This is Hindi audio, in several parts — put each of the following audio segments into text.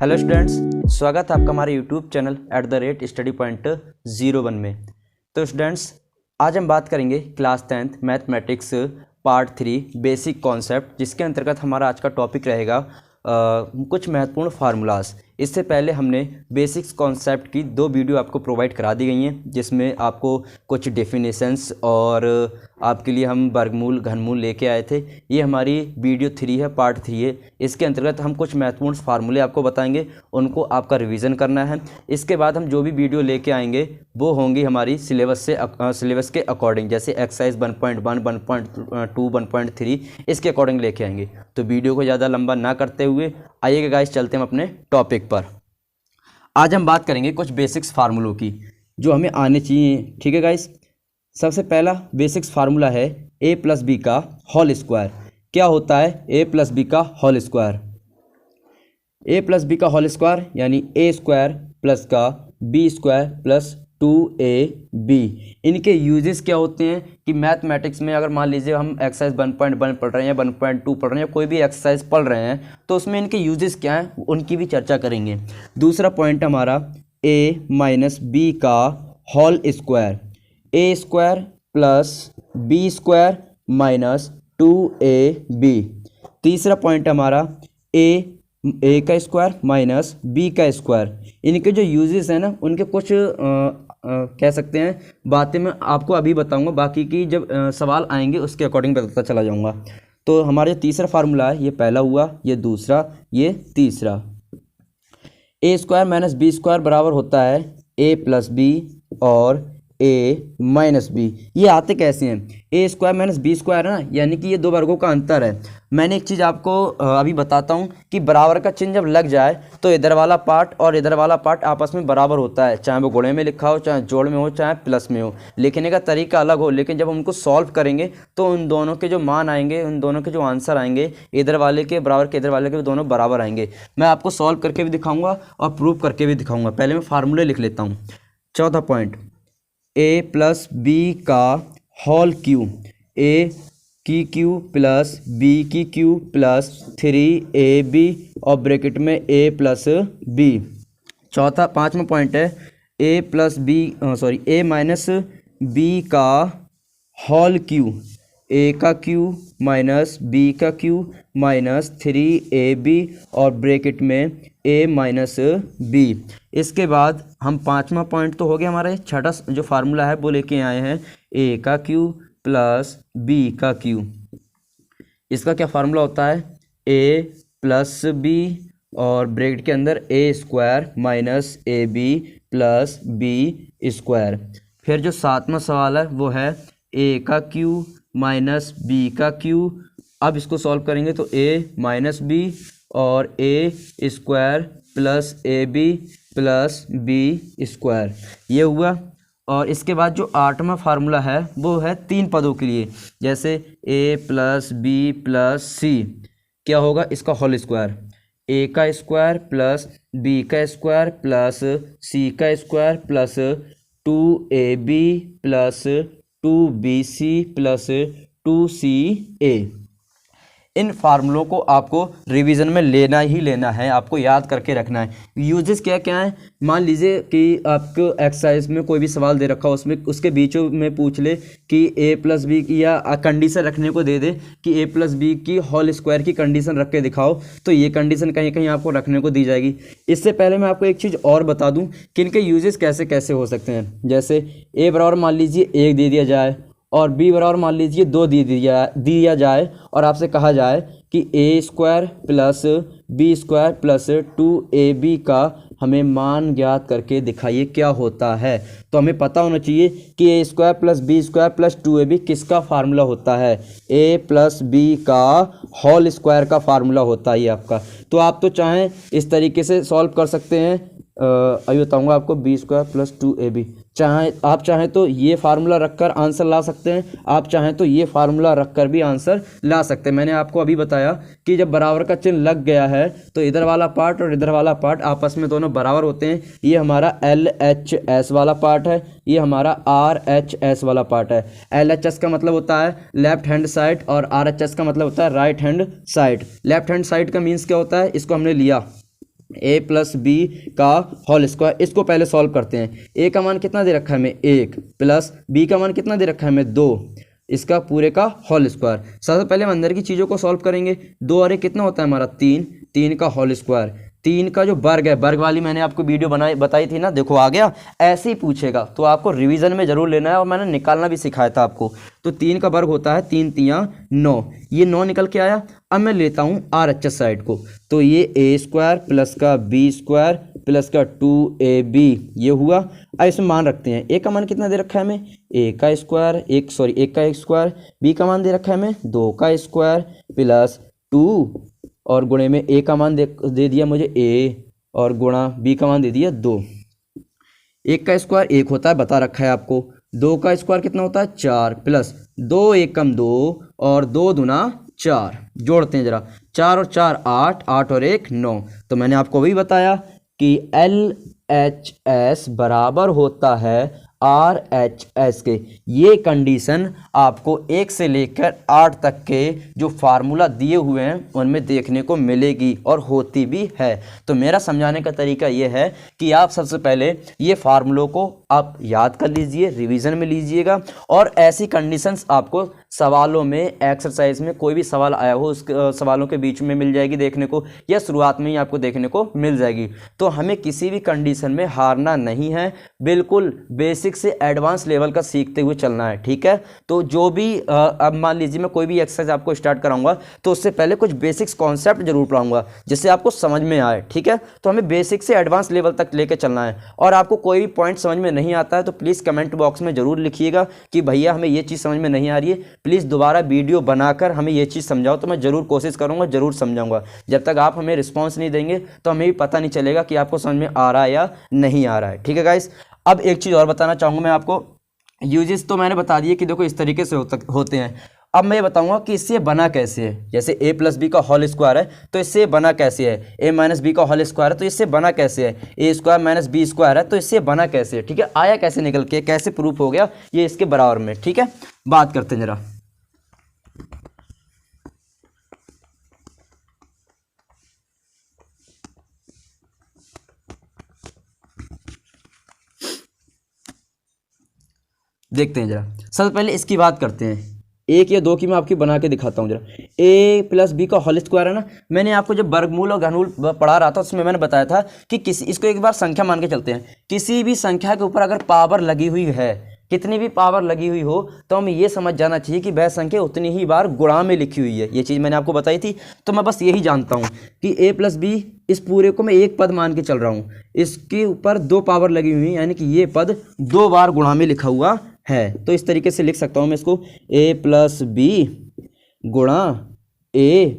हेलो स्टूडेंट्स, स्वागत है आपका हमारे यूट्यूब चैनल @study.01 में। तो स्टूडेंट्स, आज हम बात करेंगे class 10th mathematics part 3 basic concept, जिसके अंतर्गत हमारा आज का टॉपिक रहेगा कुछ महत्वपूर्ण फार्मूलाज। इससे पहले हमने बेसिक्स कॉन्सेप्ट की 2 वीडियो आपको प्रोवाइड करा दी गई हैं, जिसमें आपको कुछ डेफिनेशंस और आपके लिए हम वर्गमूल घनमूल लेके आए थे। ये हमारी वीडियो 3 है, पार्ट 3 है। इसके अंतर्गत हम कुछ महत्वपूर्ण फार्मूले आपको बताएंगे, उनको आपका रिवीजन करना है। इसके बाद हम जो भी वीडियो लेके आएंगे वो होंगी हमारी सिलेबस के अकॉर्डिंग, जैसे एक्सरसाइज 1.1, 1.2, 1.3 इसके अकॉर्डिंग लेके आएंगे। तो वीडियो को ज़्यादा लंबा ना करते हुए आइएगा गाइस, चलते हैं अपने टॉपिक पर। आज हम बात करेंगे कुछ बेसिक्स फार्मूलों की जो हमें आने चाहिए। ठीक है गाइस, सबसे पहला बेसिक्स फार्मूला है a प्लस बी का होल स्क्वायर। क्या होता है a प्लस बी का whole square? a plus B का होल स्क्वायर यानी a स्क्वायर प्लस का b स्क्वायर प्लस 2ab। इनके यूजेस क्या होते हैं कि मैथमेटिक्स में अगर मान लीजिए हम एक्सरसाइज 1.1 पढ़ रहे हैं या 1.2 पढ़ रहे हैं या कोई भी एक्सरसाइज पढ़ रहे हैं, तो उसमें इनके यूजेस क्या हैं उनकी भी चर्चा करेंगे। दूसरा पॉइंट हमारा a माइनस बी का whole square, a square plus b square minus 2ab। तीसरा पॉइंट हमारा a का स्क्वायर माइनस b का स्क्वायर। इनके जो यूजेस हैं ना, उनके कुछ कह सकते हैं बातें मैं आपको अभी बताऊंगा, बाकी की जब सवाल आएंगे उसके अकॉर्डिंग बताता चला जाऊंगा। तो हमारे तीसरा फार्मूला है, ये पहला हुआ, ये दूसरा, ये तीसरा। a square minus B square बराबर होता है a प्लस बी और a माइनस बी। ये आते कैसे हैं? a square minus B square है ना, यानी कि ये 2 वर्गों का अंतर है। मैंने एक चीज़ आपको अभी बताता हूँ कि बराबर का चिन्ह जब लग जाए तो इधर वाला पार्ट और इधर वाला पार्ट आपस में बराबर होता है, चाहे वो गुणे में लिखा हो, चाहे जोड़ में हो, चाहे प्लस में हो। लिखने का तरीका अलग हो, लेकिन जब हम उनको सॉल्व करेंगे तो उन दोनों के जो मान आएंगे, उन दोनों के जो आंसर आएंगे, इधर वाले के बराबर के इधर वाले के दोनों बराबर आएंगे। मैं आपको सॉल्व करके भी दिखाऊंगा और प्रूव करके भी दिखाऊंगा। पहले मैं फार्मूले लिख लेता हूँ। चौथा पॉइंट, a प्लस बी का होल क्यू, a की क्यू प्लस b की क्यू प्लस 3ab और ब्रैकेट में a प्लस b। पांचवा पॉइंट है a माइनस b का होल क्यू, a का क्यू माइनस b का क्यू माइनस 3ab और ब्रैकेट में a माइनस b। इसके बाद हम पांचवा पॉइंट तो हो गया हमारा, छठा जो फार्मूला है वो लेके आए हैं a का क्यू प्लस b का क्यू। इसका क्या फार्मूला होता है? a प्लस b और ब्रैकेट के अंदर a square minus ab plus b square. फिर जो सातवां सवाल है वो है a का क्यू माइनस b का क्यू। अब इसको सॉल्व करेंगे तो a माइनस b और a square plus ab plus b square, ये हुआ। और इसके बाद जो 8वां फार्मूला है वो है 3 पदों के लिए, जैसे a plus b plus c। क्या होगा? इसका होल स्क्वायर, a का स्क्वायर प्लस b का स्क्वायर प्लस c का square plus 2ab plus 2bc plus 2ca। इन फार्मूलों को आपको रिवीजन में लेना ही लेना है, आपको याद करके रखना है। यूजेस क्या क्या हैं? मान लीजिए कि आपको एक्सरसाइज में कोई भी सवाल दे रखा हो, उसमें उसके बीचों में पूछ ले कि a प्लस बी की, या कंडीशन रखने को दे दे कि a प्लस बी की होल स्क्वायर की कंडीशन रख के दिखाओ, तो ये कंडीशन कहीं कहीं आपको रखने को दी जाएगी। इससे पहले मैं आपको एक चीज़ और बता दूँ कि इनके यूजेस कैसे कैसे हो सकते हैं। जैसे a बराबर मान लीजिए 1 दे दिया जाए और b बराबर मान लीजिए 2 दिया जाए और आपसे कहा जाए कि a square plus b square plus 2ab का हमें मान ज्ञात करके दिखाइए क्या होता है। तो हमें पता होना चाहिए कि a square plus b square plus 2ab किसका फार्मूला होता है? a प्लस b का होल स्क्वायर का फार्मूला होता है ये आपका। तो आप तो चाहें इस तरीके से सॉल्व कर सकते हैं, अभी बताऊँगा आपको, b स्क्वायर प्लस 2ab। आप चाहें तो ये फार्मूला रखकर आंसर ला सकते हैं, आप चाहें तो ये फार्मूला रखकर भी आंसर ला सकते हैं। मैंने आपको अभी बताया कि जब बराबर का चिन्ह लग गया है तो इधर वाला पार्ट और इधर वाला पार्ट आपस में दोनों बराबर होते हैं। ये हमारा LHS वाला पार्ट है, ये हमारा RHS वाला पार्ट है। LHS का मतलब होता है लेफ्ट हैंड साइड और RHS का मतलब होता है right hand side. Left hand side का मीन्स क्या होता है, इसको हमने लिया ए प्लस बी का होल स्क्वायर, इसको पहले सॉल्व करते हैं। ए का मान कितना दे रखा है हमें 1 प्लस बी का मान कितना दे रखा है हमें 2, इसका पूरे का होल स्क्वायर। सबसे पहले हम अंदर की चीज़ों को सॉल्व करेंगे। 2 और 1 कितना होता है हमारा 3, 3 का होल स्क्वायर, 3 का जो वर्ग है, वर्ग वाली मैंने आपको वीडियो बताई थी ना, देखो आ गया। ऐसे ही पूछेगा तो आपको रिवीजन में जरूर लेना है, और मैंने निकालना भी सिखाया था आपको। तो 3 का वर्ग होता है 3 तियाँ 9, ये 9 निकल के आया। अब मैं लेता हूँ RHS साइड को, तो ये ए स्क्वायर प्लस का बी स्क्वायर प्लस का 2ab ये हुआ। अब इसमें मान रखते हैं। ए का मान कितना दे रखा है हमें, ए का स्क्वायर, एक का स्क्वायर, बी का मान दे रखा है हमें 2 का स्क्वायर प्लस 2 और गुणे में ए का मान दे दिया मुझे ए, और गुणा बी का मान दे दिया 2। 1 का स्क्वायर 1 होता है, बता रखा है आपको। 2 का स्क्वायर कितना होता है 4 प्लस 2 1 कम 2 और 2 दूना 4, जोड़ते हैं जरा। 4 और 4 8, 8 और 1 9। तो मैंने आपको वही बताया कि LHS बराबर होता है RHS के। ये कंडीशन आपको 1 से लेकर 8 तक के जो फार्मूला दिए हुए हैं उनमें देखने को मिलेगी और होती भी है। तो मेरा समझाने का तरीका ये है कि आप सबसे पहले ये फार्मूलों को आप याद कर लीजिए, रिवीजन में लीजिएगा, और ऐसी कंडीशंस आपको सवालों में, एक्सरसाइज में कोई भी सवाल आया हो उस सवालों के बीच में मिल जाएगी देखने को, या शुरुआत में ही आपको देखने को मिल जाएगी। तो हमें किसी भी कंडीशन में हारना नहीं है, बिल्कुल बेसिक से एडवांस लेवल का सीखते हुए चलना है, ठीक है। तो जो भी अब मान लीजिए मैं कोई भी एक्सरसाइज आपको स्टार्ट कराऊंगा तो उससे पहले कुछ बेसिक्स कॉन्सेप्ट जरूर पढ़ाऊंगा जिससे आपको समझ में आए, ठीक है। तो हमें बेसिक से एडवांस लेवल तक लेके चलना है। और आपको कोई भी पॉइंट समझ में नहीं आता है तो प्लीज़ कमेंट बॉक्स में जरूर लिखिएगा कि भैया हमें ये चीज़ समझ में नहीं आ रही है, प्लीज़ दोबारा वीडियो बनाकर हमें ये चीज़ समझाओ। तो मैं जरूर कोशिश करूँगा, जरूर समझाऊंगा। जब तक आप हमें रिस्पॉन्स नहीं देंगे तो हमें भी पता नहीं चलेगा कि आपको समझ में आ रहा है या नहीं आ रहा है, ठीक है गाइस। अब एक चीज़ और बताना चाहूँगा मैं आपको। यूजेस तो मैंने बता दिए कि देखो इस तरीके से होते हैं। अब मैं ये बताऊंगा कि इससे बना कैसे है। जैसे a प्लस बी का होल स्क्वायर है तो इससे बना कैसे है, a माइनस बी का होल स्क्वायर है तो इससे बना कैसे है, a square minus B square है तो इससे बना कैसे है, ठीक है। आया कैसे निकल के, कैसे प्रूफ हो गया ये इसके बराबर में, ठीक है। बात करते हैं जरा। देखते हैं जरा, सबसे पहले इसकी बात करते हैं। 1 या 2 की मैं आपकी बना के दिखाता हूँ जरा। a प्लस बी का होल स्क्वायर है ना, मैंने आपको जब वर्गमूल और घनमूल पढ़ा रहा था उसमें मैंने बताया था कि इसको एक बार संख्या मान के चलते हैं। किसी भी संख्या के ऊपर अगर पावर लगी हुई है, कितनी भी पावर लगी हुई हो, तो हमें ये समझ जाना चाहिए कि वह संख्या उतनी ही बार गुणा में लिखी हुई है। ये चीज़ मैंने आपको बताई थी। तो मैं बस यही जानता हूँ कि a प्लस बी, इस पूरे को मैं एक पद मान के चल रहा हूँ, इसके ऊपर 2 पावर लगी हुई है, यानी कि ये पद 2 बार गुणा में लिखा हुआ है। तो इस तरीके से लिख सकता हूँ मैं इसको, a प्लस बी गुणा a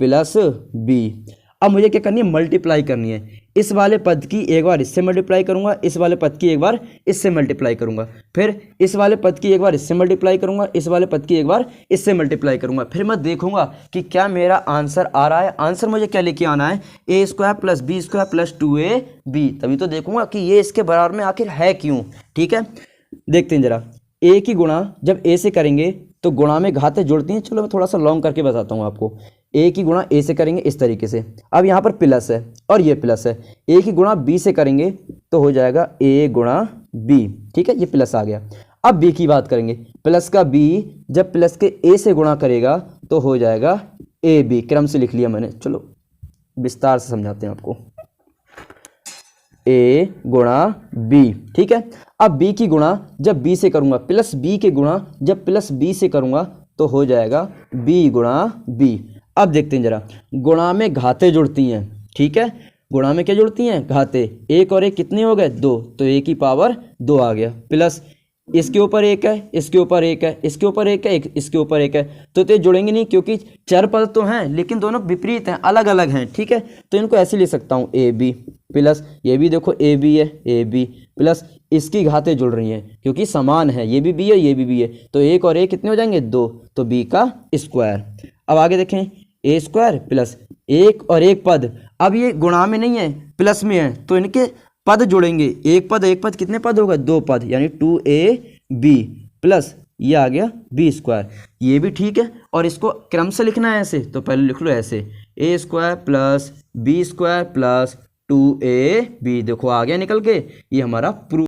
प्लस बी। अब मुझे क्या करनी है, मल्टीप्लाई करनी है। इस वाले पद की एक बार इससे मल्टीप्लाई करूंगा, इस वाले पद की एक बार इससे मल्टीप्लाई करूंगा, फिर इस वाले पद की एक बार इससे मल्टीप्लाई करूंगा, इस वाले पद की एक बार इससे मल्टीप्लाई करूंगा। फिर मैं देखूंगा कि क्या मेरा आंसर आ रहा है। आंसर मुझे क्या लेके आना है, a square plus B square plus 2ab। तभी तो देखूंगा कि ये इसके बराबर में आखिर है क्यों, ठीक है। देखते हैं जरा, a की गुणा जब a से करेंगे तो गुणा में घातें जुड़ती हैं। चलो मैं थोड़ा सा लॉन्ग करके बताता हूँ आपको। a की गुणा a से करेंगे इस तरीके से, अब यहाँ पर प्लस है और ये प्लस है। a की गुणा b से करेंगे तो हो जाएगा a गुणा b, ठीक है, ये प्लस आ गया। अब b की बात करेंगे, प्लस का b जब प्लस के a से गुणा करेगा तो हो जाएगा ab। क्रम से लिख लिया मैंने, चलो विस्तार से समझाते हैं आपको। a गुणा b, ठीक है। अब b की गुणा जब b से करूंगा, प्लस b के गुणा जब प्लस b से करूंगा तो हो जाएगा b गुणा b। अब देखते हैं जरा, गुणा में घातें जुड़ती हैं, ठीक है। गुणा में क्या जुड़ती हैं, घातें। 1 और 1 कितने हो गए, 2, तो a की पावर 2 आ गया, प्लस इसके ऊपर 1 है, इसके ऊपर 1 है, इसके ऊपर 1 है, इसके ऊपर 1 है, तो ये जुड़ेंगे नहीं क्योंकि चर पद तो हैं लेकिन दोनों विपरीत हैं, अलग अलग हैं, ठीक है। तो इनको ऐसे लिख सकता हूँ, ए बी प्लस ये भी देखो ए बी है, ए बी प्लस इसकी घातें जुड़ रही हैं क्योंकि समान है, ये भी बी है ये भी बी है, तो 1 और 1 कितने हो जाएंगे, 2, तो b का स्क्वायर। अब आगे देखें, a स्क्वायर प्लस 1 और 1 पद, अब ये गुणा में नहीं है प्लस में है तो इनके पद जुड़ेंगे। एक पद कितने पद होगा, 2 पद, यानी 2ab प्लस ये आ गया b स्क्वायर। ये भी ठीक है। और इसको क्रम से लिखना है ऐसे, तो पहले लिख लो ऐसे, a square plus b square plus 2ab, देखो आ गया निकल के, ये हमारा प्रूफ